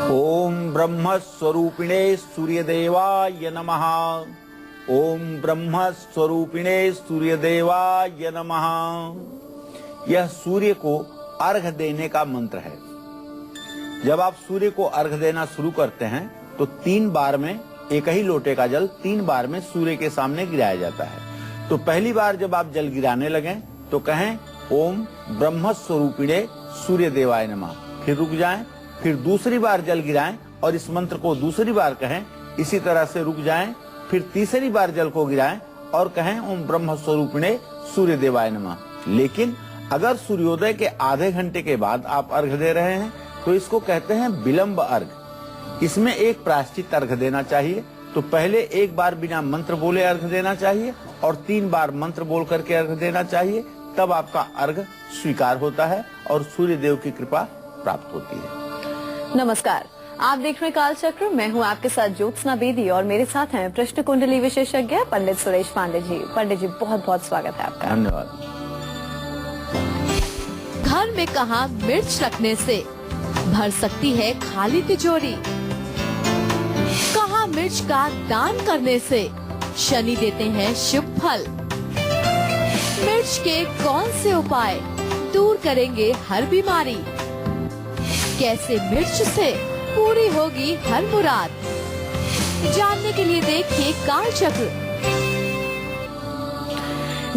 ओम ब्रह्म स्वरूपिणे सूर्यदेवाय नमः। ओम ब्रह्म स्वरूपिणे सूर्यदेवाय नमः। यह सूर्य को अर्घ देने का मंत्र है। जब आप सूर्य को अर्घ देना शुरू करते हैं तो 3 बार में एक ही लोटे का जल 3 बार में सूर्य के सामने गिराया जाता है। तो पहली बार जब आप जल गिराने लगें तो कहें ओम ब्रह्म स्वरूपिणे सूर्यदेवाय नमः। फिर रुक जाएं, फिर दूसरी बार जल गिराएं और इस मंत्र को दूसरी बार कहें। इसी तरह से रुक जाएं, फिर तीसरी बार जल को गिराएं और कहें ओम ब्रह्म स्वरूपिणे सूर्यदेवाय नमः। लेकिन अगर सूर्योदय के आधे घंटे के बाद आप अर्घ दे रहे हैं तो इसको कहते हैं विलंब अर्घ। इसमें एक प्रायश्चित अर्घ देना चाहिए। तो पहले एक बार बिना मंत्र बोले अर्घ देना चाहिए और 3 बार मंत्र बोल करके अर्घ देना चाहिए। तब आपका अर्घ स्वीकार होता है और सूर्य देव की कृपा प्राप्त होती है। नमस्कार, आप देख रहे काल चक्र। मैं हूं आपके साथ ज्योत्सना बेदी और मेरे साथ हैं प्रश्न कुंडली विशेषज्ञ पंडित सुरेश पांडे जी। पंडित जी, बहुत बहुत स्वागत है आपका। धन्यवाद। घर में कहां मिर्च रखने से भर सकती है खाली तिजोरी, कहां मिर्च का दान करने से शनि देते हैं शुभ फल, मिर्च के कौन से उपाय दूर करेंगे हर बीमारी, कैसे मिर्च से पूरी होगी हर मुराद, जानने के लिए देखिए काल चक्र।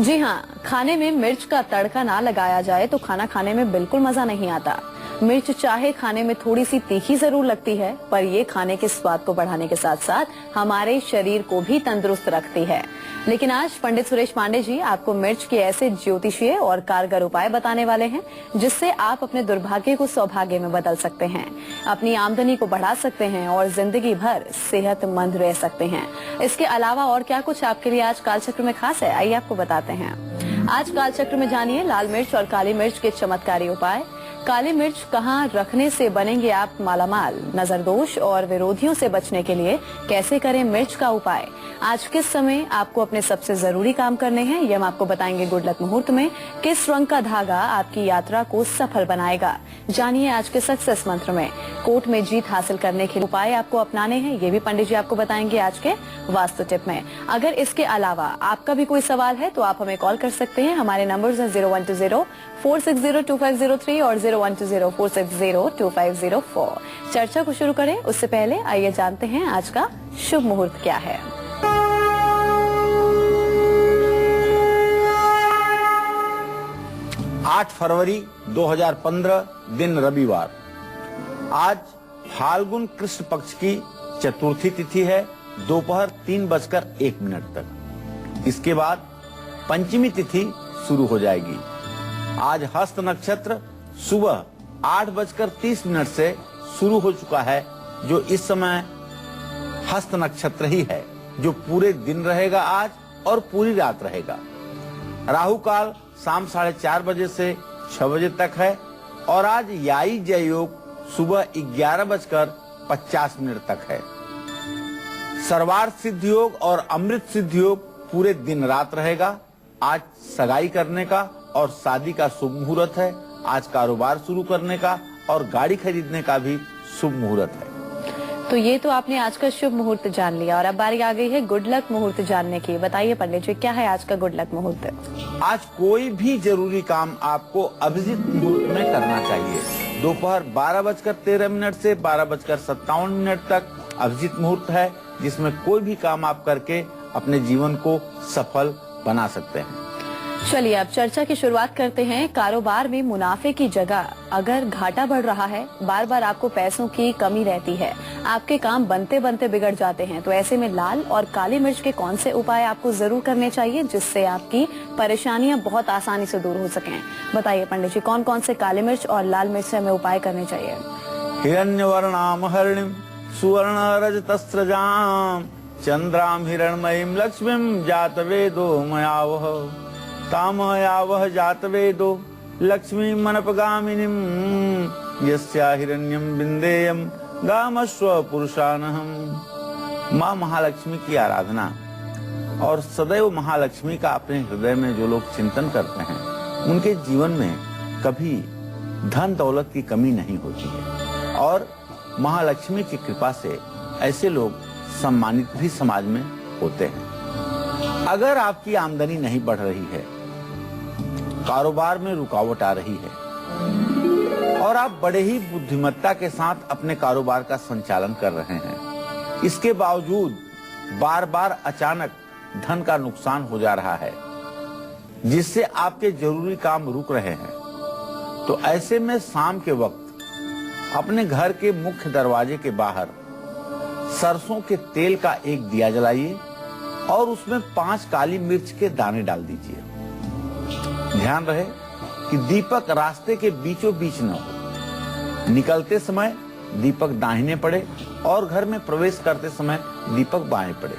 जी हाँ, खाने में मिर्च का तड़का ना लगाया जाए तो खाना खाने में बिल्कुल मजा नहीं आता। मिर्च चाहे खाने में थोड़ी सी तीखी जरूर लगती है, पर ये खाने के स्वाद को बढ़ाने के साथ साथ हमारे शरीर को भी तंदुरुस्त रखती है। लेकिन आज पंडित सुरेश पांडे जी आपको मिर्च के ऐसे ज्योतिषीय और कारगर उपाय बताने वाले हैं जिससे आप अपने दुर्भाग्य को सौभाग्य में बदल सकते हैं, अपनी आमदनी को बढ़ा सकते हैं और जिंदगी भर सेहतमंद रह सकते हैं। इसके अलावा और क्या कुछ आपके लिए आज कालचक्र में खास है, आइए आपको बताते हैं। आज कालचक्र में जानिए लाल मिर्च और काली मिर्च के चमत्कारी उपाय। काली मिर्च कहां रखने से बनेंगे आप मालामाल, नजर दोष और विरोधियों से बचने के लिए कैसे करें मिर्च का उपाय, आज किस समय आपको अपने सबसे जरूरी काम करने हैं, ये हम आपको बताएंगे गुड लक मुहूर्त में। किस रंग का धागा आपकी यात्रा को सफल बनाएगा, जानिए आज के सक्सेस मंत्र में। कोर्ट में जीत हासिल करने के उपाय आपको अपनाने हैं, ये भी पंडित जी आपको बताएंगे आज के वास्तु टिप में। अगर इसके अलावा आपका भी कोई सवाल है तो आप हमें कॉल कर सकते हैं। हमारे नंबर्स हैं 0120-460-2503 और 0120-460-2504। चर्चा को शुरू करें उससे पहले आइए जानते हैं आज का शुभ मुहूर्त क्या है। आठ फरवरी 2015 दिन रविवार। आज फाल्गुन कृष्ण पक्ष की चतुर्थी तिथि है, दोपहर 3:01 तक। इसके बाद पंचमी तिथि शुरू हो जाएगी। आज हस्त नक्षत्र सुबह 8:30 से शुरू हो चुका है, जो इस समय हस्त नक्षत्र ही है, जो पूरे दिन रहेगा आज और पूरी रात रहेगा। राहु काल शाम 4:30 बजे से 6 बजे तक है और आज याई जय योग सुबह 11:50 तक है। सर्वार्थ सिद्ध योग और अमृत सिद्ध योग पूरे दिन रात रहेगा। आज सगाई करने का और शादी का शुभ मुहूर्त है। आज कारोबार शुरू करने का और गाड़ी खरीदने का भी शुभ मुहूर्त है। तो ये तो आपने आज का शुभ मुहूर्त जान लिया और अब बारी आ गई है गुड लक मुहूर्त जानने की। बताइए पंडित जी, क्या है आज का गुड लक मुहूर्त? आज कोई भी जरूरी काम आपको अभिजीत मुहूर्त में करना चाहिए। दोपहर 12:13 से 12:57 तक अभिजीत मुहूर्त है, जिसमें कोई भी काम आप करके अपने जीवन को सफल बना सकते हैं। चलिए अब चर्चा की शुरुआत करते हैं। कारोबार में मुनाफे की जगह अगर घाटा बढ़ रहा है, बार बार आपको पैसों की कमी रहती है, आपके काम बनते बनते बिगड़ जाते हैं, तो ऐसे में लाल और काली मिर्च के कौन से उपाय आपको जरूर करने चाहिए जिससे आपकी परेशानियां बहुत आसानी से दूर हो सकें? बताइए पंडित जी, कौन कौन से काली मिर्च और लाल मिर्च से हमें उपाय करने चाहिए? हिरण्यवर्णाम हरिणीम सुवर्ण रजतस्रजाम चंद्राम हिरणमयीम लक्ष्मीम जातवेदो मयावह तामयावह जातवेदो लक्ष्मी मनपगामिनीम यस्या हिरण्यम बिंदेयम गामस्व पुरुषानहम। माँ महालक्ष्मी की आराधना और सदैव महालक्ष्मी का अपने हृदय में जो लोग चिंतन करते हैं, उनके जीवन में कभी धन दौलत की कमी नहीं होती है और महालक्ष्मी की कृपा से ऐसे लोग सम्मानित भी समाज में होते हैं। अगर आपकी आमदनी नहीं बढ़ रही है, कारोबार में रुकावट आ रही है और आप बड़े ही बुद्धिमत्ता के साथ अपने कारोबार का संचालन कर रहे हैं, इसके बावजूद बार बार अचानक धन का नुकसान हो जा रहा है, जिससे आपके जरूरी काम रुक रहे हैं, तो ऐसे में शाम के वक्त अपने घर के मुख्य दरवाजे के बाहर सरसों के तेल का एक दिया जलाइए और उसमें 5 काली मिर्च के दाने डाल दीजिए। ध्यान रहे कि दीपक रास्ते के बीचों बीच न हो। निकलते समय दीपक दाहिने पड़े और घर में प्रवेश करते समय दीपक बाएं पड़े।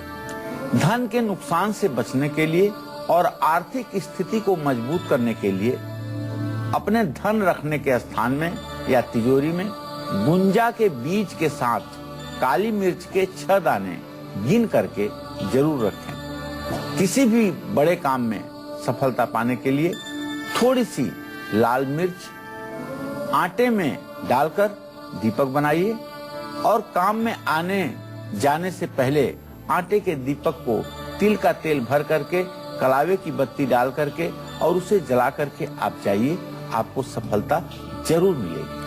धन के नुकसान से बचने के लिए और आर्थिक स्थिति को मजबूत करने के लिए अपने धन रखने के स्थान में या तिजोरी में गुंजा के बीज के साथ काली मिर्च के 6 दाने गिन करके जरूर रखें। किसी भी बड़े काम में सफलता पाने के लिए थोड़ी सी लाल मिर्च आटे में डालकर दीपक बनाइए और काम में आने जाने से पहले आटे के दीपक को तिल का तेल भर करके कलावे की बत्ती डाल करके और उसे जला करके आप जाइए, आपको सफलता जरूर मिलेगी।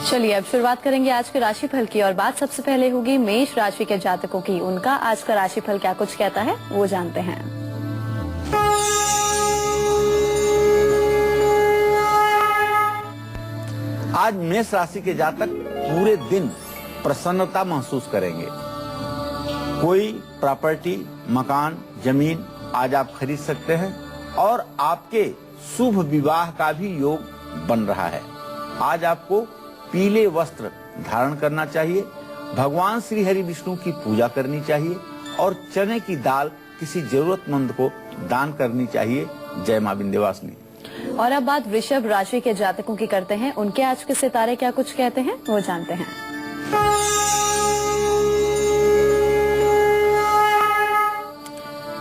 चलिए अब शुरुआत करेंगे आज के राशिफल की और बात सबसे पहले होगी मेष राशि के जातकों की। उनका आज का राशिफल क्या कुछ कहता है वो जानते हैं। आज मेष राशि के जातक पूरे दिन प्रसन्नता महसूस करेंगे। कोई प्रॉपर्टी, मकान, जमीन आज आप खरीद सकते हैं और आपके शुभ विवाह का भी योग बन रहा है। आज आपको पीले वस्त्र धारण करना चाहिए, भगवान श्री हरि विष्णु की पूजा करनी चाहिए और चने की दाल किसी जरूरतमंद को दान करनी चाहिए। जय मां विंध्यवासिनी। और अब बात वृषभ राशि के जातकों की करते हैं। उनके आज के सितारे क्या कुछ कहते हैं वो जानते हैं।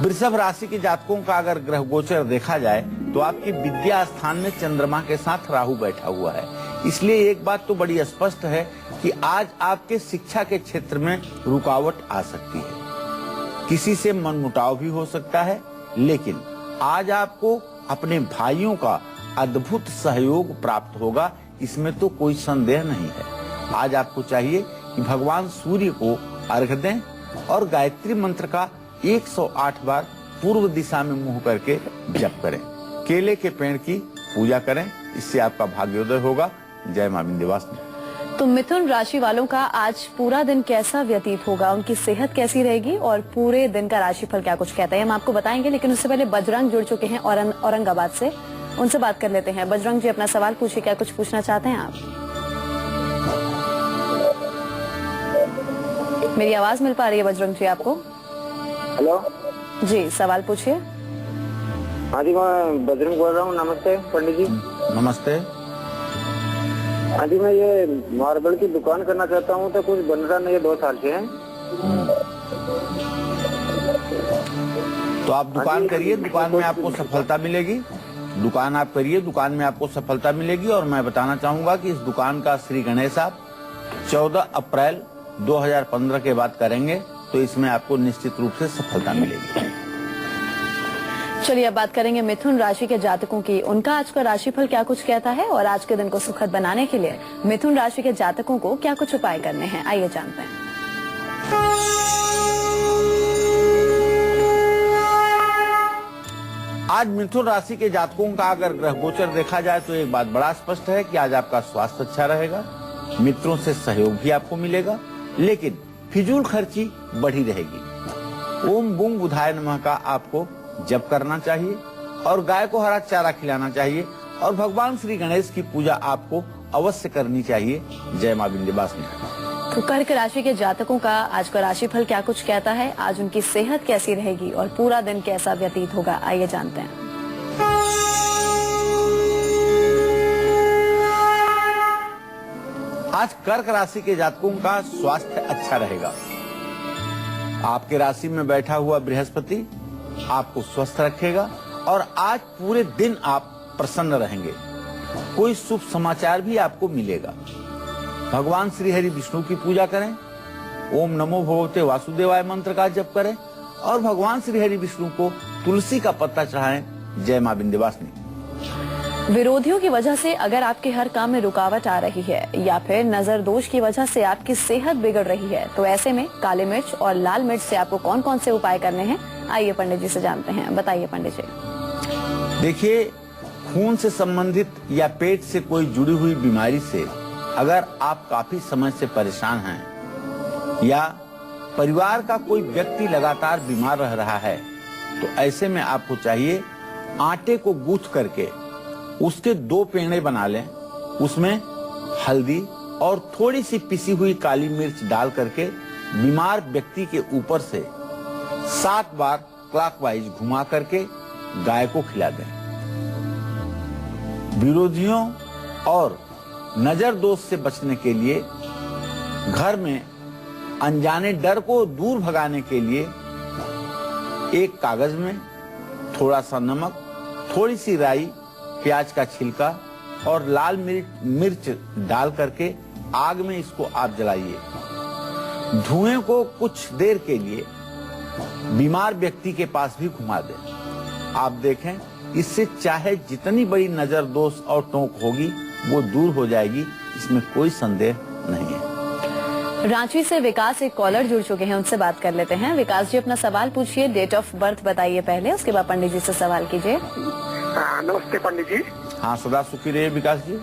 वृषभ राशि के जातकों का अगर ग्रह गोचर देखा जाए तो आपकी विद्या स्थान में चंद्रमा के साथ राहु बैठा हुआ है। इसलिए एक बात तो बड़ी स्पष्ट है कि आज आपके शिक्षा के क्षेत्र में रुकावट आ सकती है। किसी से मनमुटाव भी हो सकता है, लेकिन आज आपको अपने भाइयों का अद्भुत सहयोग प्राप्त होगा, इसमें तो कोई संदेह नहीं है। आज आपको चाहिए कि भगवान सूर्य को अर्घ्य दें और गायत्री मंत्र का 108 बार पूर्व दिशा में मुंह करके जप करें। केले के पेड़ की पूजा करें, इससे आपका भाग्योदय होगा। जय मां विंध्यवासिनी। तो मिथुन राशि वालों का आज पूरा दिन कैसा व्यतीत होगा, उनकी सेहत कैसी रहेगी और पूरे दिन का राशिफल क्या कुछ कहता है हम आपको बताएंगे। लेकिन उससे पहले बजरंग जुड़ चुके हैं औरंगाबाद से, उनसे बात कर लेते हैं। बजरंग जी अपना सवाल पूछिए, क्या कुछ पूछना चाहते हैं आप? मेरी आवाज मिल पा रही है बजरंग जी आपको? हेलो जी, सवाल पूछिए। हाँ जी, मैं बजरंग बोल रहा हूँ। नमस्ते पंडित जी। नमस्ते। हाँ जी, मैं ये मार्बल की दुकान करना चाहता हूँ, तो कुछ बन रहा नहीं है, 2 साल से है। तो आप दुकान करिए, दुकान में आपको सफलता मिलेगी। दुकान आप करिए, दुकान में आपको सफलता मिलेगी। और मैं बताना चाहूंगा कि इस दुकान का श्री गणेश आप 14 अप्रैल 2015 के बाद करेंगे तो इसमें आपको निश्चित रूप से सफलता मिलेगी। चलिए अब बात करेंगे मिथुन राशि के जातकों की। उनका आज का राशिफल क्या कुछ कहता है और आज के दिन को सुखद बनाने के लिए मिथुन राशि के जातकों को क्या कुछ उपाय करने हैं, आइए जानते हैं। आज मिथुन राशि के जातकों का अगर ग्रह गोचर देखा जाए तो एक बात बड़ा स्पष्ट है कि आज आपका स्वास्थ्य अच्छा रहेगा, मित्रों से सहयोग भी आपको मिलेगा, लेकिन फिजूल खर्ची बढ़ी रहेगी। ओम बूम बुधाय नमः का आपको जप करना चाहिए और गाय को हरा चारा खिलाना चाहिए और भगवान श्री गणेश की पूजा आपको अवश्य करनी चाहिए। जय मां विंध्यवासिनी। तो कर्क राशि के जातकों का आज का राशिफल क्या कुछ कहता है, आज उनकी सेहत कैसी रहेगी और पूरा दिन कैसा व्यतीत होगा, आइए जानते हैं। आज कर्क राशि के जातकों का स्वास्थ्य अच्छा रहेगा। आपके राशि में बैठा हुआ बृहस्पति आपको स्वस्थ रखेगा और आज पूरे दिन आप प्रसन्न रहेंगे। कोई शुभ समाचार भी आपको मिलेगा। भगवान श्री हरि विष्णु की पूजा करें, ओम नमो भगवते वासुदेवाय मंत्र का जप करें और भगवान श्री हरि विष्णु को तुलसी का पत्ता चढ़ाएं। जय मां विंध्यवासिनी। विरोधियों की वजह से अगर आपके हर काम में रुकावट आ रही है या फिर नजर दोष की वजह से आपकी सेहत बिगड़ रही है, तो ऐसे में काली मिर्च और लाल मिर्च से आपको कौन कौन से उपाय करने हैं, आइए पंडित जी से जानते हैं। बताइए पंडित जी। देखिए, खून से संबंधित या पेट से कोई जुड़ी हुई बीमारी से अगर आप काफी समय से परेशान हैं या परिवार का कोई व्यक्ति लगातार बीमार रह रहा है, तो ऐसे में आपको चाहिए आटे को गूंथ करके उसके 2 पेड़े बना लें, उसमें हल्दी और थोड़ी सी पिसी हुई काली मिर्च डाल करके बीमार व्यक्ति के ऊपर से 7 बार क्लॉकवाइज घुमा करके गाय को खिला दें। विरोधियों और नजर दोष से बचने के लिए घर में अनजाने डर को दूर भगाने के लिए एक कागज में थोड़ा सा नमक, थोड़ी सी राई, प्याज का छिलका और लाल मिर्च डाल करके आग में इसको आप जलाइए। धुएं को कुछ देर के लिए बीमार व्यक्ति के पास भी घुमा दें। आप देखें, इससे चाहे जितनी बड़ी नजर दोष और टोंक होगी वो दूर हो जाएगी, इसमें कोई संदेह नहीं है। रांची से विकास एक कॉलर जुड़ चुके हैं, उनसे बात कर लेते हैं। विकास जी, अपना सवाल पूछिए, डेट ऑफ बर्थ बताइए पहले, उसके बाद पंडित जी से सवाल कीजिए। नमस्ते पंडित जी। हाँ, सदा सुखी रहिए विकास जी।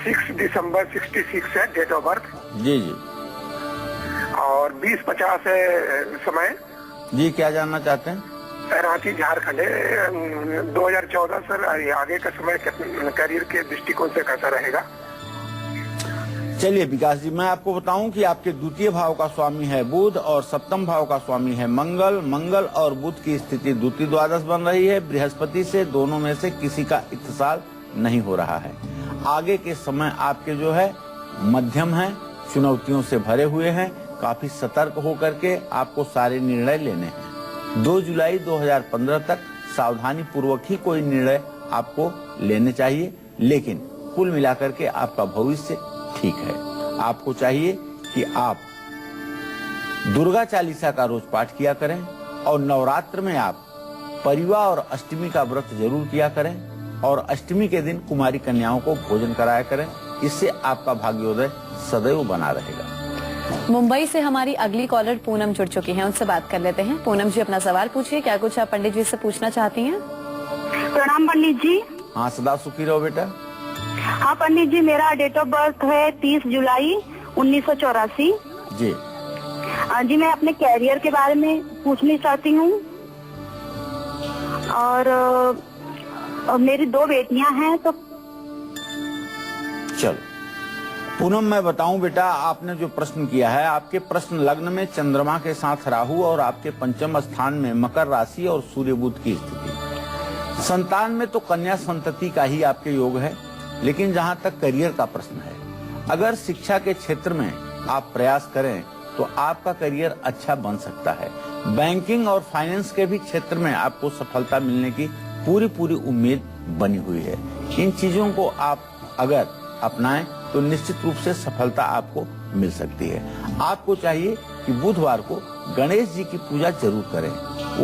6 दिसंबर 66 है डेट ऑफ बर्थ। जी जी। और 20:50 है समय। जी, क्या जानना चाहते हैं? रांची झारखंड है। 2014 सर, आगे का समय करियर के दृष्टिकोण से कैसा रहेगा? चलिए विकास जी, मैं आपको बताऊं कि आपके द्वितीय भाव का स्वामी है बुध और सप्तम भाव का स्वामी है मंगल। मंगल और बुध की स्थिति द्वितीय द्वादश बन रही है। बृहस्पति से दोनों में से किसी का इत्तेसाल नहीं हो रहा है। आगे के समय आपके जो है मध्यम है, चुनौतियों से भरे हुए हैं। काफी सतर्क होकर के आपको सारे निर्णय लेने हैं। 2 जुलाई 2015 तक सावधानी पूर्वक ही कोई निर्णय आपको लेने चाहिए, लेकिन कुल मिलाकर के आपका भविष्य ठीक है। आपको चाहिए कि आप दुर्गा चालीसा का रोज पाठ किया करें और नवरात्र में आप परिवा और अष्टमी का व्रत जरूर किया करें और अष्टमी के दिन कुमारी कन्याओं को भोजन कराया करें। इससे आपका भाग्योदय सदैव बना रहेगा। मुंबई से हमारी अगली कॉलर पूनम जुड़ चुकी हैं, उनसे बात कर लेते हैं। पूनम जी, अपना सवाल पूछिए, क्या कुछ आप पंडित जी से पूछना चाहती हैं? प्रणाम पंडित जी। हाँ, सदा सुखी रहो बेटा। हाँ पंडित जी, मेरा डेट ऑफ बर्थ है 30 जुलाई 1984। जी जी, मैं अपने कैरियर के बारे में पूछना चाहती हूँ और मेरी 2 बेटियां हैं। तो चलो पूनम, मैं बताऊं बेटा, आपने जो प्रश्न किया है, आपके प्रश्न लग्न में चंद्रमा के साथ राहु और आपके पंचम स्थान में मकर राशि और सूर्य बुध की स्थिति। संतान में तो कन्या संतति का ही आपके योग है, लेकिन जहां तक करियर का प्रश्न है, अगर शिक्षा के क्षेत्र में आप प्रयास करें तो आपका करियर अच्छा बन सकता है। बैंकिंग और फाइनेंस के भी क्षेत्र में आपको सफलता मिलने की पूरी उम्मीद बनी हुई है। इन चीजों को आप अगर अपनाएं तो निश्चित रूप से सफलता आपको मिल सकती है। आपको चाहिए कि बुधवार को गणेश जी की पूजा जरूर करें।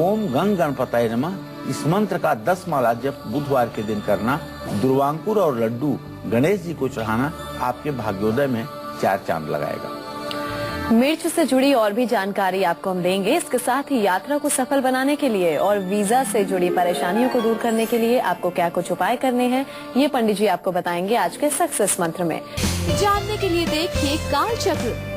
ओम गंग गणपताय नमः, इस मंत्र का 10 माला जप बुधवार के दिन करना। दुर्वांकुर और लड्डू गणेश जी को चढ़ाना आपके भाग्योदय में 4 चांद लगाएगा। मिर्च से जुड़ी और भी जानकारी आपको हम देंगे। इसके साथ ही यात्रा को सफल बनाने के लिए और वीजा से जुड़ी परेशानियों को दूर करने के लिए आपको क्या कुछ उपाय करने हैं, ये पंडित जी आपको बताएंगे आज के सक्सेस मंत्र में। जानने के लिए देखिए काल चक्र।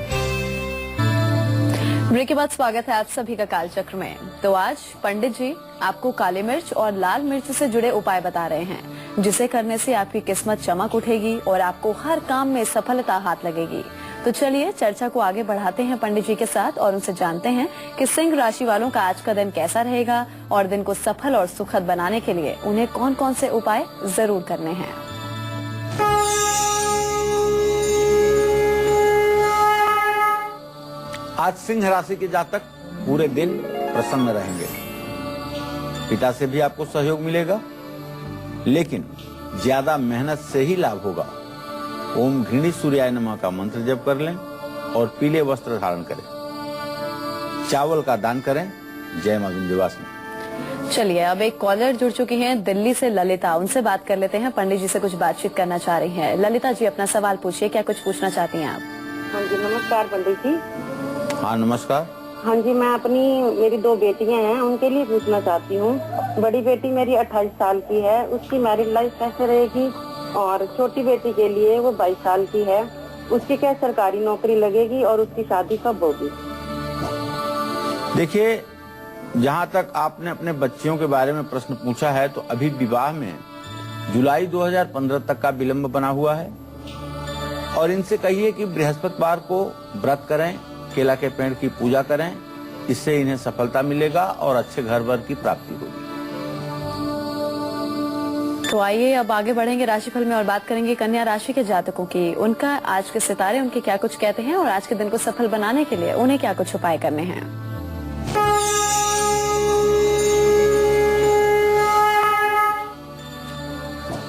ब्रेक के बाद स्वागत है आप सभी का काल चक्र में। तो आज पंडित जी आपको काली मिर्च और लाल मिर्च से जुड़े उपाय बता रहे हैं, जिसे करने से आपकी किस्मत चमक उठेगी और आपको हर काम में सफलता हाथ लगेगी। तो चलिए चर्चा को आगे बढ़ाते हैं पंडित जी के साथ और उनसे जानते हैं कि सिंह राशि वालों का आज का दिन कैसा रहेगा और दिन को सफल और सुखद बनाने के लिए उन्हें कौन कौन से उपाय जरूर करने हैं। आज सिंह राशि के जातक पूरे दिन प्रसन्न रहेंगे। पिता से भी आपको सहयोग मिलेगा, लेकिन ज्यादा मेहनत से ही लाभ होगा। ओम घृणी सूर्याय नमः का मंत्र जप कर लें और पीले वस्त्र धारण करें। चावल का दान करें। जय मां विंध्यवासिनी। चलिए, अब एक कॉलर जुड़ चुकी हैं दिल्ली से, ललिता, उनसे बात कर लेते हैं। पंडित जी से कुछ बातचीत करना चाह रही हैं। ललिता जी, अपना सवाल पूछिए, क्या कुछ पूछना चाहती हैं आप? हाँ जी, नमस्कार पंडित जी। हाँ नमस्कार। हाँ जी, मैं मेरी 2 बेटियां हैं, उनके लिए पूछना चाहती हूँ। बड़ी बेटी मेरी 28 साल की है, उसकी मैरिड लाइफ कैसे रहेगी? और छोटी बेटी के लिए, वो 22 साल की है, उसकी क्या सरकारी नौकरी लगेगी और उसकी शादी कब होगी? देखिए, जहाँ तक आपने अपने बच्चियों के बारे में प्रश्न पूछा है, तो अभी विवाह में जुलाई 2015 तक का विलंब बना हुआ है। और इनसे कहिए कि बृहस्पतिवार को व्रत करें, केला के पेड़ की पूजा करें, इससे इन्हें सफलता मिलेगा और अच्छे घर वर की प्राप्ति होगी। तो आइए अब आगे बढ़ेंगे राशिफल में और बात करेंगे कन्या राशि के जातकों की। उनका आज के सितारे उनके क्या कुछ कहते हैं और आज के दिन को सफल बनाने के लिए उन्हें क्या कुछ उपाय करने हैं।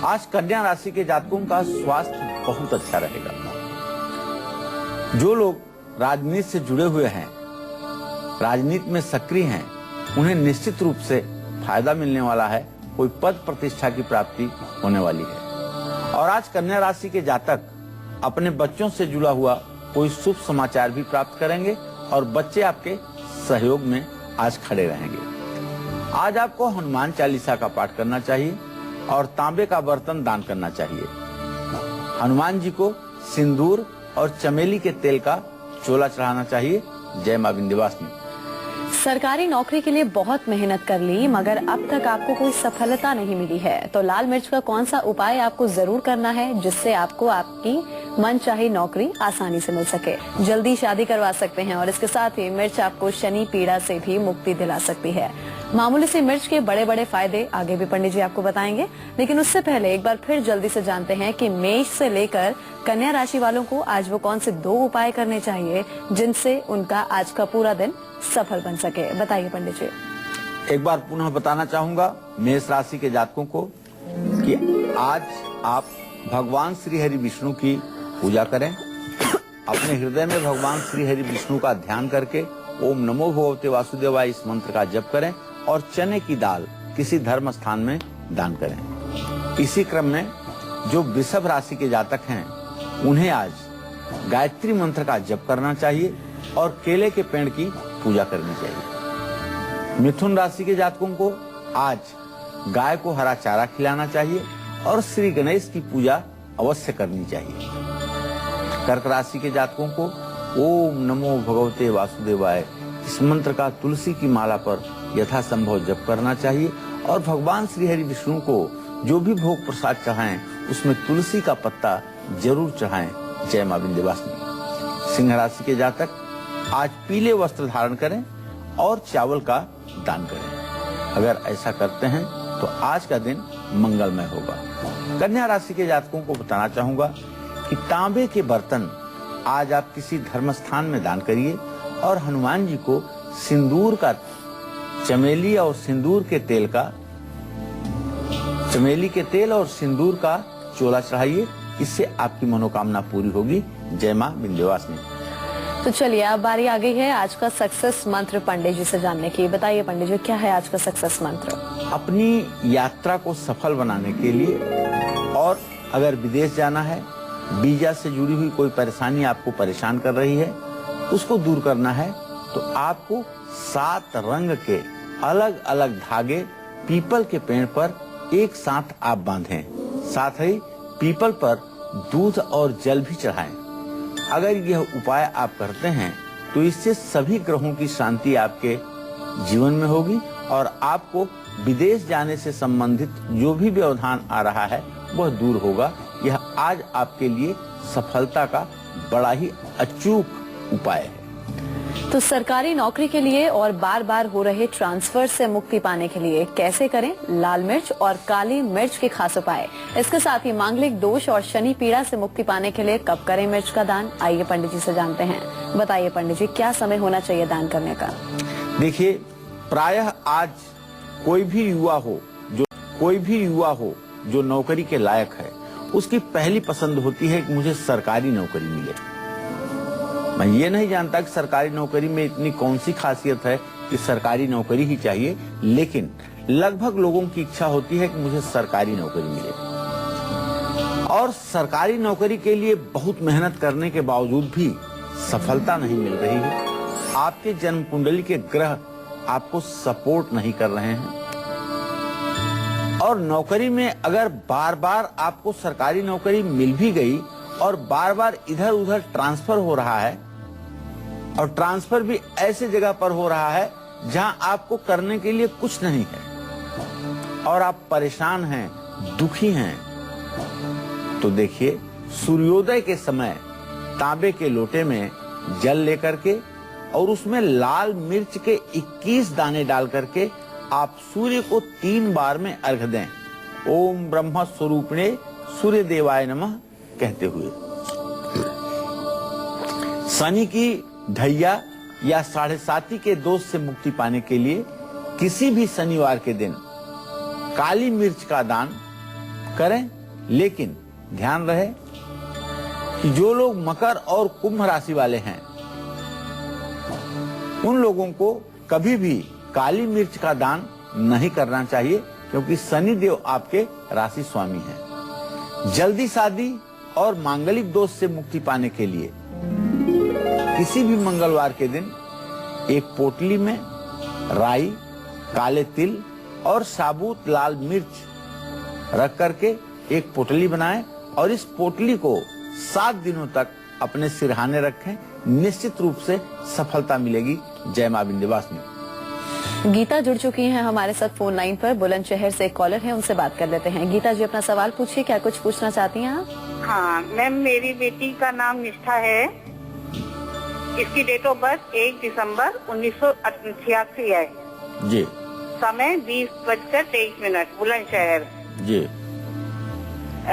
आज कन्या राशि के जातकों का स्वास्थ्य बहुत अच्छा रहेगा। जो लोग राजनीति से जुड़े हुए हैं, राजनीति में सक्रिय हैं, उन्हें निश्चित रूप से फायदा मिलने वाला है। कोई पद प्रतिष्ठा की प्राप्ति होने वाली है। और आज कन्या राशि के जातक अपने बच्चों से जुड़ा हुआ कोई शुभ समाचार भी प्राप्त करेंगे और बच्चे आपके सहयोग में आज खड़े रहेंगे। आज आपको हनुमान चालीसा का पाठ करना चाहिए और तांबे का बर्तन दान करना चाहिए। हनुमान जी को सिंदूर और चमेली के तेल का चोला चढ़ाना चाहिए। जय मां विंध्यवासिनी। सरकारी नौकरी के लिए बहुत मेहनत कर ली मगर अब तक आपको कोई सफलता नहीं मिली है, तो लाल मिर्च का कौन सा उपाय आपको जरूर करना है जिससे आपको आपकी मनचाही नौकरी आसानी से मिल सके, जल्दी शादी करवा सकते हैं। और इसके साथ ही मिर्च आपको शनि पीड़ा से भी मुक्ति दिला सकती है। मामूली सी मिर्च के बड़े बड़े फायदे आगे भी पंडित जी आपको बताएंगे, लेकिन उससे पहले एक बार फिर जल्दी से जानते हैं कि मेष से लेकर कन्या राशि वालों को आज वो कौन से 2 उपाय करने चाहिए जिनसे उनका आज का पूरा दिन सफल बन सके। बताइए पंडित जी। एक बार पुनः बताना चाहूंगा मेष राशि के जातकों को कि आज आप भगवान श्री हरि विष्णु की पूजा करें। अपने हृदय में भगवान श्री हरि विष्णु का ध्यान करके ओम नमो भगवते वासुदेवाय इस मंत्र का जप करें और चने की दाल किसी धर्म स्थान में दान करें। इसी क्रम में जो वृषभ राशि के जातक हैं, उन्हें आज गायत्री मंत्र का जप करना चाहिए और केले के पेड़ की पूजा करनी चाहिए। मिथुन राशि के जातकों को आज गाय को हरा चारा खिलाना चाहिए और श्री गणेश की पूजा अवश्य करनी चाहिए। कर्क राशि के जातकों को ओम नमो भगवते वासुदेवाय इस मंत्र का तुलसी की माला पर यथासंभव जप करना चाहिए और भगवान श्री हरि विष्णु को जो भी भोग प्रसाद चढ़ाएं उसमें तुलसी का पत्ता जरूर चढ़ाएं। जय मां विंध्यवासिनी। सिंह राशि के जातक आज पीले वस्त्र धारण करें और चावल का दान करें। अगर ऐसा करते हैं तो आज का दिन मंगलमय होगा। कन्या राशि के जातकों को बताना चाहूंगा कि तांबे के बर्तन आज आप किसी धर्म स्थान में दान करिए और हनुमान जी को सिंदूर का चमेली और सिंदूर के तेल और सिंदूर का चोला चढ़ाइए। इससे आपकी मनोकामना पूरी होगी। जय मां विंध्यवासिनी। तो चलिए अब बारी आ गई है आज का सक्सेस मंत्र पंडित जी से जानने की। बताइए पंडित जी, क्या है आज का सक्सेस मंत्र? अपनी यात्रा को सफल बनाने के लिए और अगर विदेश जाना है, वीजा से जुड़ी हुई कोई परेशानी आपको परेशान कर रही है, उसको दूर करना है, तो आपको 7 रंग के अलग अलग धागे पीपल के पेड़ पर एक साथ आप बांधें। साथ ही पीपल पर दूध और जल भी चढ़ाएं। अगर यह उपाय आप करते हैं तो इससे सभी ग्रहों की शांति आपके जीवन में होगी और आपको विदेश जाने से संबंधित जो भी व्यवधान आ रहा है वह दूर होगा। यह आज आपके लिए सफलता का बड़ा ही अचूक उपाय है। तो सरकारी नौकरी के लिए और बार बार हो रहे ट्रांसफर से मुक्ति पाने के लिए कैसे करें लाल मिर्च और काली मिर्च के खास उपाय। इसके साथ ही मांगलिक दोष और शनि पीड़ा से मुक्ति पाने के लिए कब करें मिर्च का दान, आइए पंडित जी से जानते हैं। बताइए पंडित जी, क्या समय होना चाहिए दान करने का? देखिए, प्रायः आज कोई भी युवा हो जो नौकरी के लायक है, उसकी पहली पसंद होती है कि मुझे सरकारी नौकरी मिले। मैं ये नहीं जानता कि सरकारी नौकरी में इतनी कौन सी खासियत है कि सरकारी नौकरी ही चाहिए, लेकिन लगभग लोगों की इच्छा होती है कि मुझे सरकारी नौकरी मिले। और सरकारी नौकरी के लिए बहुत मेहनत करने के बावजूद भी सफलता नहीं मिल रही है। आपके जन्म कुंडली के ग्रह आपको सपोर्ट नहीं कर रहे हैं। और नौकरी में अगर बार बार आपको सरकारी नौकरी मिल भी गई और बार बार इधर उधर ट्रांसफर हो रहा है, और ट्रांसफर भी ऐसे जगह पर हो रहा है जहां आपको करने के लिए कुछ नहीं है और आप परेशान हैं, दुखी हैं, तो देखिए सूर्योदय के समय तांबे के लोटे में जल लेकर के और उसमें लाल मिर्च के 21 दाने डाल करके आप सूर्य को 3 बार में अर्घ दें, ओम ब्रह्म स्वरूपिणे सूर्य देवाय नमः कहते हुए। शनि की ढैया या 7.5 के दोष से मुक्ति पाने के लिए किसी भी शनिवार के दिन काली मिर्च का दान करें। लेकिन ध्यान रहे कि जो लोग मकर और कुंभ राशि वाले हैं उन लोगों को कभी भी काली मिर्च का दान नहीं करना चाहिए, क्योंकि शनि देव आपके राशि स्वामी हैं। जल्दी शादी और मांगलिक दोष से मुक्ति पाने के लिए किसी भी मंगलवार के दिन एक पोटली में राई, काले तिल और साबुत लाल मिर्च रख करके एक पोटली बनाएं और इस पोटली को 7 दिनों तक अपने सिरहाने रखें। निश्चित रूप से सफलता मिलेगी। जय मां विंध्यवासिनी। गीता जुड़ चुकी हैं हमारे साथ फोन लाइन पर। बुलंदशहर से एक कॉलर है, उनसे बात कर लेते हैं। गीता जी, अपना सवाल पूछिए, क्या कुछ पूछना चाहती हैं आप? हाँ मैम, मेरी बेटी का नाम निष्ठा है। इसकी डेट ऑफ बर्थ 1 दिसंबर 1986 है जी। समय 20:23 बुलंदशहर जी।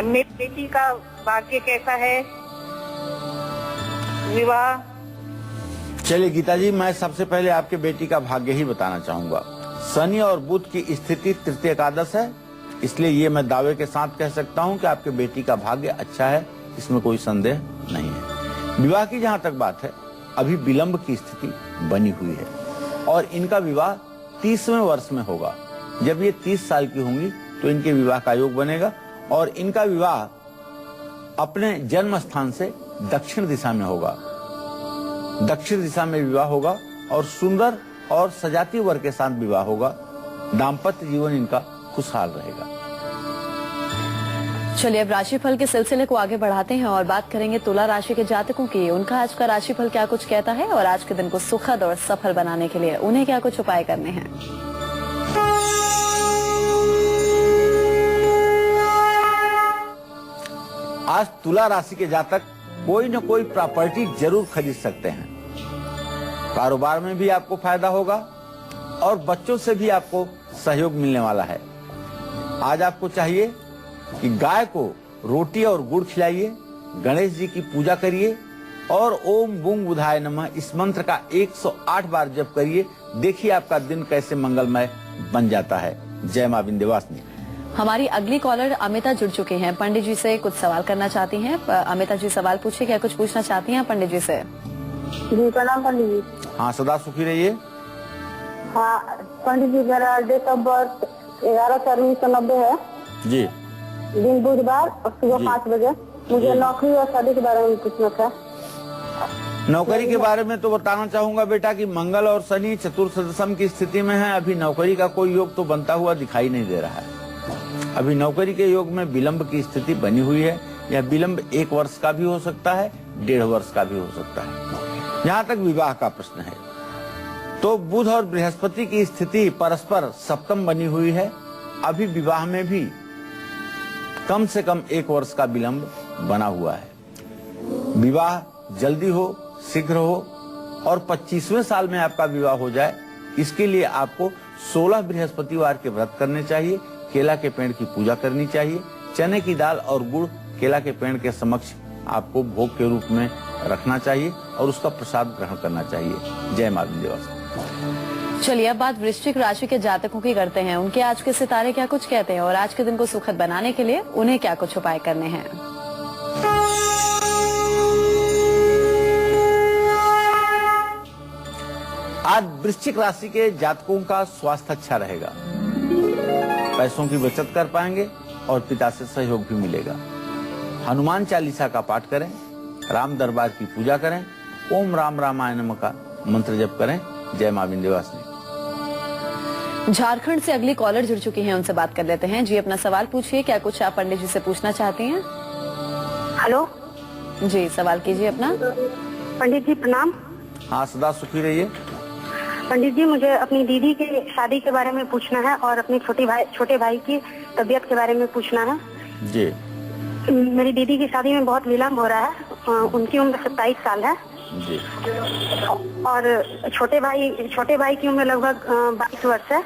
मेरी बेटी का भाग्य कैसा है, विवाह? चलिए गीता जी, मैं सबसे पहले आपके बेटी का भाग्य ही बताना चाहूंगा। शनि और बुध की स्थिति तृतीय एकादश है, इसलिए ये मैं दावे के साथ कह सकता हूं कि आपके बेटी का भाग्य अच्छा है, इसमें कोई संदेह नहीं है। विवाह की जहां तक बात है, अभी विलंब की स्थिति बनी हुई है और इनका विवाह 30वें वर्ष में होगा। जब ये 30 साल की होंगी तो इनके विवाह का योग बनेगा और इनका विवाह अपने जन्म स्थान से दक्षिण दिशा में होगा। दक्षिण दिशा में विवाह होगा और सुंदर और सजाती वर के साथ विवाह होगा। दाम्पत्य जीवन इनका खुशहाल रहेगा। चलिए अब राशिफल के सिलसिले को आगे बढ़ाते हैं और बात करेंगे तुला राशि के जातकों की। उनका आज का राशिफल क्या कुछ कहता है और आज के दिन को सुखद और सफल बनाने के लिए उन्हें क्या कुछ उपाय करने हैं। आज तुला राशि के जातक कोई न कोई प्रॉपर्टी जरूर खरीद सकते हैं। कारोबार में भी आपको फायदा होगा और बच्चों से भी आपको सहयोग मिलने वाला है। आज आपको चाहिए कि गाय को रोटी और गुड़ खिलाइए, गणेश जी की पूजा करिए और ओम बुंग बुधाय नमः इस मंत्र का 108 बार जप करिए। देखिए आपका दिन कैसे मंगलमय बन जाता है। जय मां विंध्यवासिनी। हमारी अगली कॉलर अमिता जुड़ चुकी हैं। पंडित जी से कुछ सवाल करना चाहती हैं। अमिता जी सवाल पूछिए, क्या कुछ पूछना चाहती हैं पंडित जी से? जी प्रणाम पंडित जी। हाँ, सदा सुखी रहिए। हाँ पंडित जी, मेरा डेट ऑफ बर्थ 11/4/1990 है जी। दिन बुधवार और सुबह 5 बजे। मुझे नौकरी और शादी के बारे में पूछना था। नौकरी के बारे में तो बताना चाहूंगा बेटा कि मंगल और शनि चतुर्थ की स्थिति में है। अभी नौकरी का कोई योग तो बनता हुआ दिखाई नहीं दे रहा है। अभी नौकरी के योग में विलंब की स्थिति बनी हुई है। यह विलंब 1 वर्ष का भी हो सकता है, 1.5 वर्ष का भी हो सकता है। जहाँ तक विवाह का प्रश्न है तो बुध और बृहस्पति की स्थिति परस्पर सप्तम बनी हुई है। अभी विवाह में भी कम से कम 1 वर्ष का विलंब बना हुआ है। विवाह जल्दी हो, शीघ्र हो और 25वें साल में आपका विवाह हो जाए, इसके लिए आपको 16 बृहस्पतिवार के व्रत करने चाहिए। केला के पेड़ की पूजा करनी चाहिए। चने की दाल और गुड़ केला के पेड़ के समक्ष आपको भोग के रूप में रखना चाहिए और उसका प्रसाद ग्रहण करना चाहिए। जय मां विंध्यवासिनी। चलिए अब बात वृश्चिक राशि के जातकों की करते हैं। उनके आज के सितारे क्या कुछ कहते हैं और आज के दिन को सुखद बनाने के लिए उन्हें क्या कुछ उपाय करने हैं। आज वृश्चिक राशि के जातकों का स्वास्थ्य अच्छा रहेगा, पैसों की बचत कर पाएंगे और पिता से सहयोग भी मिलेगा। हनुमान चालीसा का पाठ करें, राम दरबार की पूजा करें, ओम राम रामाय नमः का मंत्र जप करें। जय मां विंध्यवासिनी। झारखंड से अगली कॉलर जुड़ चुकी हैं, उनसे बात कर लेते हैं। जी अपना सवाल पूछिए, क्या कुछ आप पंडित जी से पूछना चाहती हैं? हेलो जी सवाल कीजिए अपना। पंडित जी प्रणाम। हाँ सदा सुखी रहिए। पंडित जी मुझे अपनी दीदी की शादी के बारे में पूछना है और अपने छोटे भाई की तबीयत के बारे में पूछना है। जी मेरी दीदी की शादी में बहुत विलम्ब हो रहा है। उनकी उम्र 27 साल है जी। और छोटे भाई की उम्र लगभग 22 वर्ष है।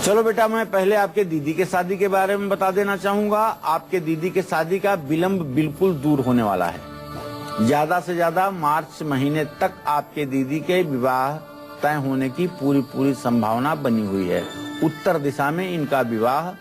चलो बेटा, मैं पहले आपके दीदी के शादी के बारे में बता देना चाहूंगा। आपके दीदी के शादी का विलम्ब बिल्कुल दूर होने वाला है। ज्यादा से ज्यादा मार्च महीने तक आपके दीदी के विवाह तय होने की पूरी संभावना बनी हुई है। उत्तर दिशा में इनका विवाह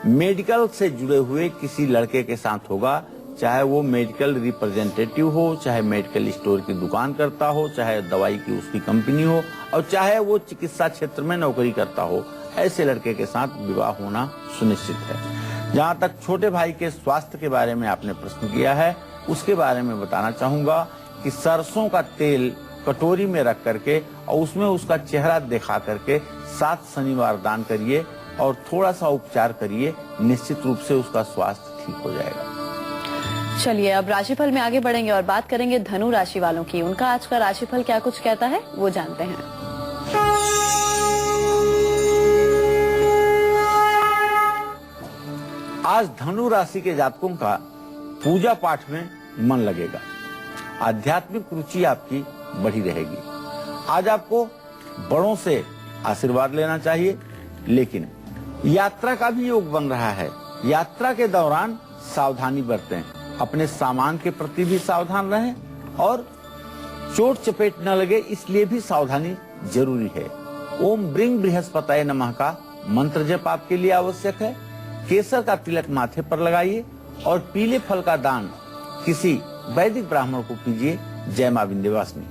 मेडिकल से जुड़े हुए किसी लड़के के साथ होगा, चाहे वो मेडिकल रिप्रेजेंटेटिव हो, चाहे मेडिकल स्टोर की दुकान करता हो, चाहे दवाई की उसकी कंपनी हो और चाहे वो चिकित्सा क्षेत्र में नौकरी करता हो। ऐसे लड़के के साथ विवाह होना सुनिश्चित है। जहाँ तक छोटे भाई के स्वास्थ्य के बारे में आपने प्रश्न किया है, उसके बारे में बताना चाहूंगा कि सरसों का तेल कटोरी में रख करके और उसमें उसका चेहरा दिखा करके 7 शनिवार दान करिए और थोड़ा सा उपचार करिए, निश्चित रूप से उसका स्वास्थ्य ठीक हो जाएगा। चलिए अब राशिफल में आगे बढ़ेंगे और बात करेंगे धनु राशि वालों की। उनका आज का राशिफल क्या कुछ कहता है वो जानते हैं। आज धनु राशि के जातकों का पूजा पाठ में मन लगेगा, आध्यात्मिक रुचि आपकी बढ़ी रहेगी। आज आपको बड़ों से आशीर्वाद लेना चाहिए, लेकिन यात्रा का भी योग बन रहा है। यात्रा के दौरान सावधानी बरतें, अपने सामान के प्रति भी सावधान रहें और चोट चपेट न लगे इसलिए भी सावधानी जरूरी है। ओम ब्रिंग बृहस्पतये नमः का मंत्र जप आपके लिए आवश्यक है। केसर का तिलक माथे पर लगाइए और पीले फल का दान किसी वैदिक ब्राह्मण को कीजिए। जय मां विंध्यवासिनी।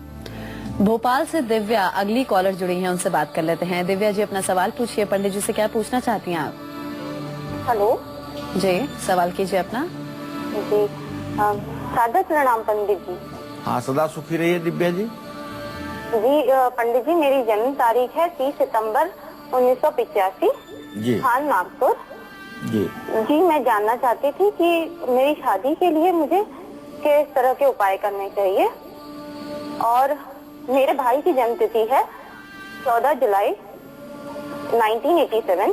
भोपाल से दिव्या अगली कॉलर जुड़ी हैं, उनसे बात कर लेते हैं। दिव्या जी अपना सवाल पूछिए, पंडित जी से क्या पूछना चाहती हैं आप? हेलो जी सवाल कीजिए अपना। जी सादर प्रणाम पंडित जी। हाँ सदा सुखी रहिए दिव्या जी। जी पंडित जी मेरी जन्म तारीख है 30 सितंबर 1985, जी खान नागपुर। जी जी मैं जानना चाहती थी कि मेरी शादी के लिए मुझे किस तरह के उपाय करने चाहिए और मेरे भाई की जन्म तिथि है 14 जुलाई 1987,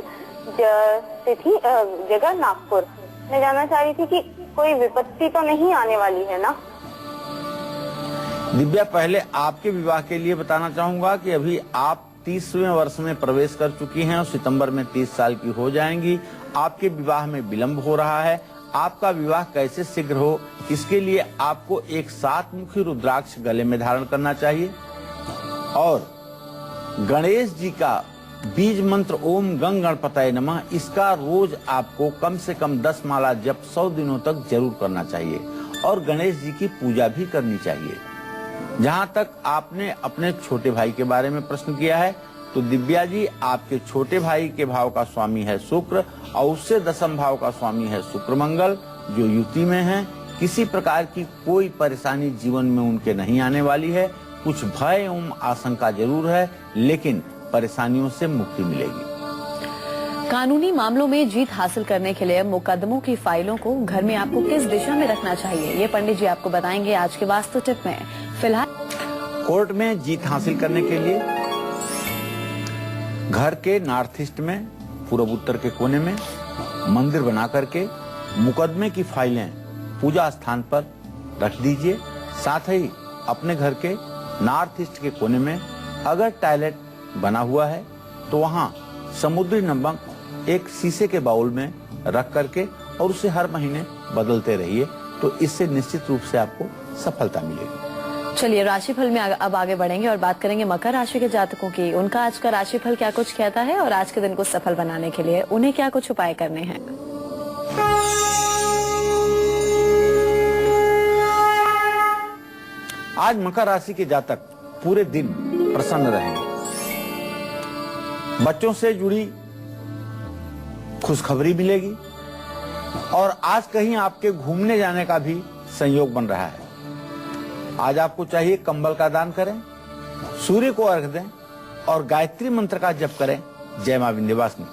तिथि जगह नागपुर। मैं जानना चाह रही थी कि कोई विपत्ति तो नहीं आने वाली है ना? दिव्या, पहले आपके विवाह के लिए बताना चाहूंगा कि अभी आप 30वें वर्ष में प्रवेश कर चुकी हैं और सितंबर में 30 साल की हो जाएंगी। आपके विवाह में विलंब हो रहा है। आपका विवाह कैसे शीघ्र हो, इसके लिए आपको एक 7 मुखी रुद्राक्ष गले में धारण करना चाहिए और गणेश जी का बीज मंत्र ओम गंग गणपतये नमः, इसका रोज आपको कम से कम 10 माला जप 100 दिनों तक जरूर करना चाहिए और गणेश जी की पूजा भी करनी चाहिए। जहां तक आपने अपने छोटे भाई के बारे में प्रश्न किया है, तो दिव्या जी आपके छोटे भाई के भाव का स्वामी है शुक्र और उससे 10म भाव का स्वामी है शुक्र मंगल, जो युति में है। किसी प्रकार की कोई परेशानी जीवन में उनके नहीं आने वाली है। कुछ भय एवं आशंका जरूर है, लेकिन परेशानियों से मुक्ति मिलेगी। कानूनी मामलों में जीत हासिल करने के लिए मुकदमों की फाइलों को घर में आपको किस दिशा में रखना चाहिए, ये पंडित जी आपको बताएंगे आज के वास्तु टिप में। फिलहाल कोर्ट में जीत हासिल करने के लिए घर के नॉर्थ ईस्ट में पूर्व उत्तर के कोने में मंदिर बना करके मुकदमे की फाइलें पूजा स्थान पर रख दीजिए। साथ ही अपने घर के नॉर्थ ईस्ट के कोने में अगर टॉयलेट बना हुआ है तो वहां समुद्री नमक एक शीशे के बाउल में रख करके और उसे हर महीने बदलते रहिए, तो इससे निश्चित रूप से आपको सफलता मिलेगी। चलिए राशिफल में अब आगे बढ़ेंगे और बात करेंगे मकर राशि के जातकों की। उनका आज का राशिफल क्या कुछ कहता है और आज के दिन को सफल बनाने के लिए उन्हें क्या कुछ उपाय करने हैं। आज मकर राशि के जातक पूरे दिन प्रसन्न रहेंगे। बच्चों से जुड़ी खुशखबरी मिलेगी और आज कहीं आपके घूमने जाने का भी संयोग बन रहा है। आज आपको चाहिए कंबल का दान करें, सूर्य को अर्घ दें और गायत्री मंत्र का जप करें। जय मां विंध्यवासिनी।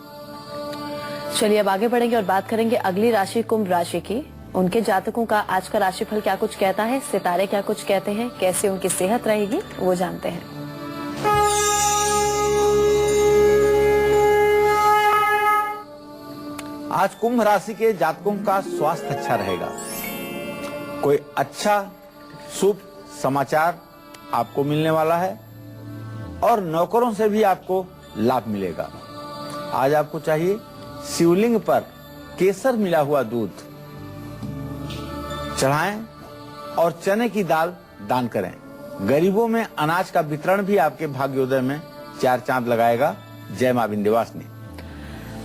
चलिए अब आगे बढ़ेंगे और बात करेंगे अगली राशि कुंभ राशि की। उनके जातकों का आज का राशिफल क्या कुछ कहता है, सितारे क्या कुछ कहते हैं, कैसे उनकी सेहत रहेगी वो जानते हैं। आज कुंभ राशि के जातकों का स्वास्थ्य अच्छा रहेगा। कोई अच्छा शुभ समाचार आपको मिलने वाला है और नौकरों से भी आपको लाभ मिलेगा। आज आपको चाहिए शिवलिंग पर केसर मिला हुआ दूध चढ़ाएं और चने की दाल दान करें। गरीबों में अनाज का वितरण भी आपके भाग्योदय में 4 चांद लगाएगा। जय मां विंध्यवासिनी।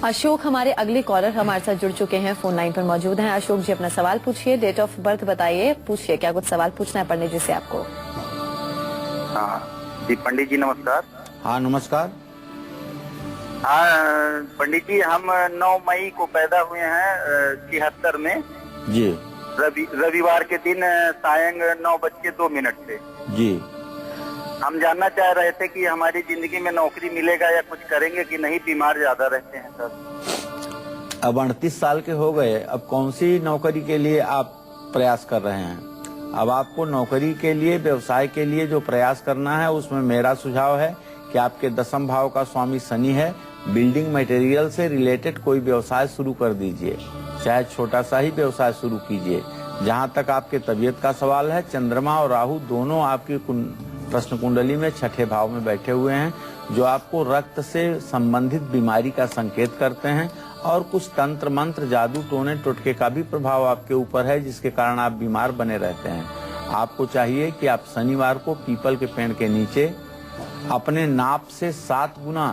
अशोक हमारे अगले कॉलर हमारे साथ जुड़ चुके हैं, फोन लाइन पर मौजूद हैं। अशोक जी अपना सवाल पूछिए, डेट ऑफ बर्थ बताइए, पूछिए क्या कुछ सवाल पूछना है पंडित जी से आपको। हाँ जी पंडित जी नमस्कार। हाँ नमस्कार। हाँ पंडित जी, हम 9 मई को पैदा हुए हैं 76 में जी। रविवार के दिन सायं 9:02 से जी। हम जानना चाह रहे थे कि हमारी जिंदगी में नौकरी मिलेगा या कुछ करेंगे कि नहीं, बीमार ज्यादा रहते हैं सर। अब 38 साल के हो गए, अब कौन सी नौकरी के लिए आप प्रयास कर रहे हैं? अब आपको नौकरी के लिए, व्यवसाय के लिए जो प्रयास करना है उसमें मेरा सुझाव है कि आपके 10वें भाव का स्वामी शनि है। बिल्डिंग मटेरियल से रिलेटेड कोई व्यवसाय शुरू कर दीजिए, चाहे छोटा सा ही व्यवसाय शुरू कीजिए। जहां तक आपके तबीयत का सवाल है, चंद्रमा और राहु दोनों आपकी प्रश्न कुंडली में 6ठे भाव में बैठे हुए हैं, जो आपको रक्त से संबंधित बीमारी का संकेत करते हैं और कुछ तंत्र मंत्र, जादू टोने टोटके का भी प्रभाव आपके ऊपर है, जिसके कारण आप बीमार बने रहते हैं। आपको चाहिए कि आप शनिवार को पीपल के पेड़ के नीचे अपने नाप से 7 गुना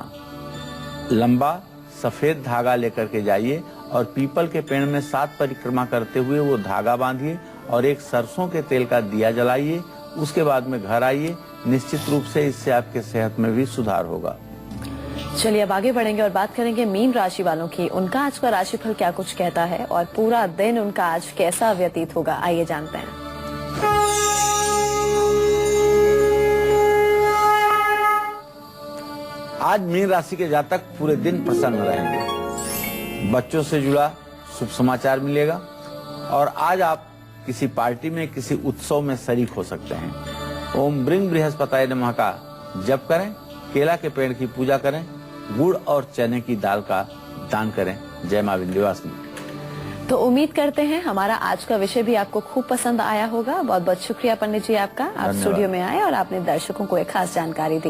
लंबा सफेद धागा लेकर के जाइए और पीपल के पेड़ में 7 परिक्रमा करते हुए वो धागा बांधिए और एक सरसों के तेल का दिया जलाइए। उसके बाद में घर आइए। निश्चित रूप से इससे आपके सेहत में भी सुधार होगा। चलिए अब आगे बढ़ेंगे और बात करेंगे मीन राशि वालों की। उनका आज का राशिफल क्या कुछ कहता है और पूरा दिन उनका आज कैसा व्यतीत होगा, आइए जानते हैं। आज मीन राशि के जातक पूरे दिन प्रसन्न रहेंगे। बच्चों से जुड़ा शुभ समाचार मिलेगा और आज आप किसी पार्टी में, किसी उत्सव में शरीक हो सकते हैं। ओम ब्रिंग बृहस्पताय नमः का जप करें, केला के पेड़ की पूजा करें, गुड़ और चने की दाल का दान करें। जय मां विंध्यवासिनी। तो उम्मीद करते हैं हमारा आज का विषय भी आपको खूब पसंद आया होगा। बहुत बहुत शुक्रिया पंडित जी आपका, आप स्टूडियो में आए और आपने दर्शकों को एक खास जानकारी दी।